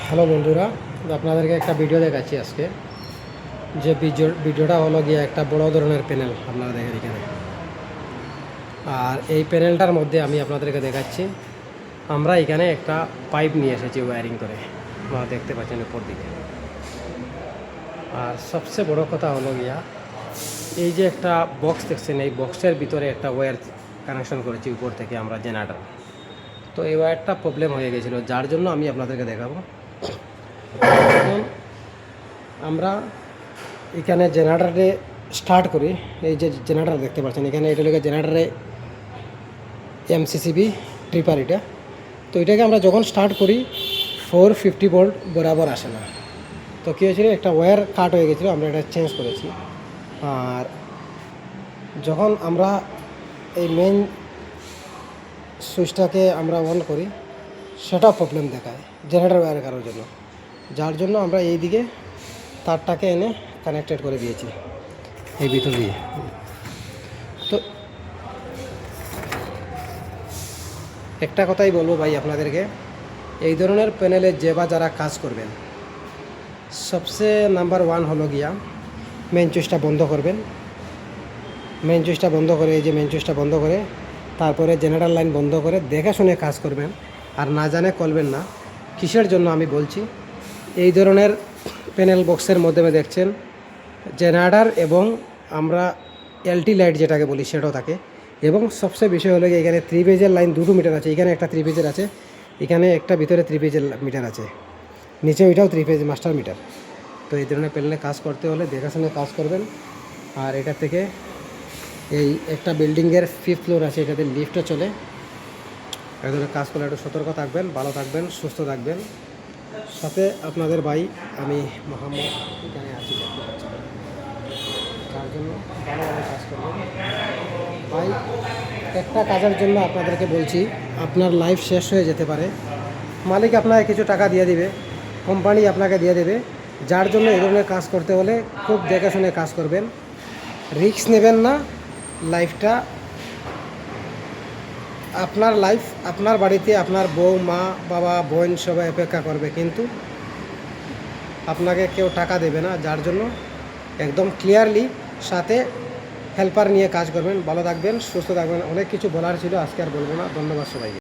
Hello বন্ধুরা, আপনাদেরকে একটা ভিডিও দেখাচ্ছি আজকে। যে ভিডিওটা হলো গিয়ে একটা বড় ধরনের প্যানেল আপনারা দেখেন এখানে। আর এই প্যানেলটার মধ্যে আমি আপনাদেরকে দেখাচ্ছি, আমরা এখানে একটা পাইপ নিয়ে এসেছি ওয়্যারিং করে, আপনারা দেখতে পাচ্ছেন উপর দিকে। আর সবচেয়ে বড় কথা হলো গিয়া, এই যে একটা বক্স দেখছেন, এই বক্সের ভিতরে একটা ওয়্যার কানেকশন করেছি উপর থেকে আমরা জেনারেটর। তো এই ওয়্যারটা প্রবলেম হয়ে গেছিলো, যার জন্য আমি আপনাদেরকে দেখাবো। এখন আমরা এখানে জেনারেটরে স্টার্ট করি। এই যে জেনারেটর দেখতে পাচ্ছেন এখানে, এটা হলো জেনারেটরে এমসিসিবি ট্রিপার এটা। তো এটাকে আমরা যখন স্টার্ট করি 450 ভোল্ট বরাবর আসে না। তো কী হয়েছিল, একটা ওয়্যার কাট হয়ে গেছিলো, আমরা এটা চেঞ্জ করেছি। আর যখন আমরা এই মেইন সুইচটাকে আমরা অন করি, সেটাও প্রবলেম দেখায় জেনারেটর ওয়্যার কারোর জন্য, যার জন্য আমরা এই দিকে তারটাকে এনে কানেক্টেড করে দিয়েছি এই ভিতর দিয়ে। তো একটা কথাই বলবো ভাই আপনাদেরকে, এই ধরনের প্যানেলে যে বা যারা কাজ করবেন, সবচেয়ে নাম্বার 1 হলো গিয়া মেইন সুইচটা বন্ধ করবেন। মেইন সুইচটা বন্ধ করে, এই যে মেইন সুইচটা বন্ধ করে, তারপরে জেনারেটর লাইন বন্ধ করে দেখে শুনে কাজ করবেন। আর না জানে করবেন না। কিসের জন্য আমি বলছি, এই ধরনের প্যানেল বক্সের মাধ্যমে দেখছেন জেনারেটর এবং আমরা এলটি লাইট যেটাকে বলি সেটাও থাকে। এবং সবচেয়ে বিষয় হলো এখানে 3 ফেজের লাইন 2 মিটার আছে। এখানে একটা 3 ফেজের আছে, এখানে একটা ভিতরে 3 ফেজের মিটার আছে, নিচে ওইটাও 3 ফেজ মাস্টার মিটার। তো এই ধরনের প্যানেলে কাজ করতে হলে দেখাশোনা কাজ করবেন। আর এটা থেকে এই একটা বিল্ডিংয়ের 5th ফ্লোর আছে, এটাতে লিফটও চলে। এই ধরনের কাজ করলে একটু সতর্ক থাকবেন, ভালো থাকবেন, সুস্থ থাকবেন। সাথে আপনাদের ভাই আমি মোহাম্মদ এখানে আছি, দেখতে পাচ্ছেন। তার জন্য ভালোভাবে কাজ করবেন ভাই। একটা কাজের জন্য আপনাদেরকে বলছি, আপনার লাইফ শেষ হয়ে যেতে পারে। মালিক আপনাকে কিছু টাকা দিয়ে দিবে, কোম্পানি আপনাকে দিয়ে দেবে, যার জন্য এই ধরনের কাজ করতে হলে খুব দেখে শুনে কাজ করবেন। রিস্ক নেবেন না। লাইফটা আপনার লাইফ, আপনার বাড়িতে আপনার বউ, মা, বাবা, বোন সবাই অপেক্ষা করবে, কিন্তু আপনাকে কেউ টাকা দেবে না। যার জন্য একদম ক্লিয়ারলি সাথে হেল্পার নিয়ে কাজ করবেন। ভালো থাকবেন, সুস্থ থাকবেন। অনেক কিছু বলার ছিল, আজকে আর বলবো না। ধন্যবাদ সবাইকে।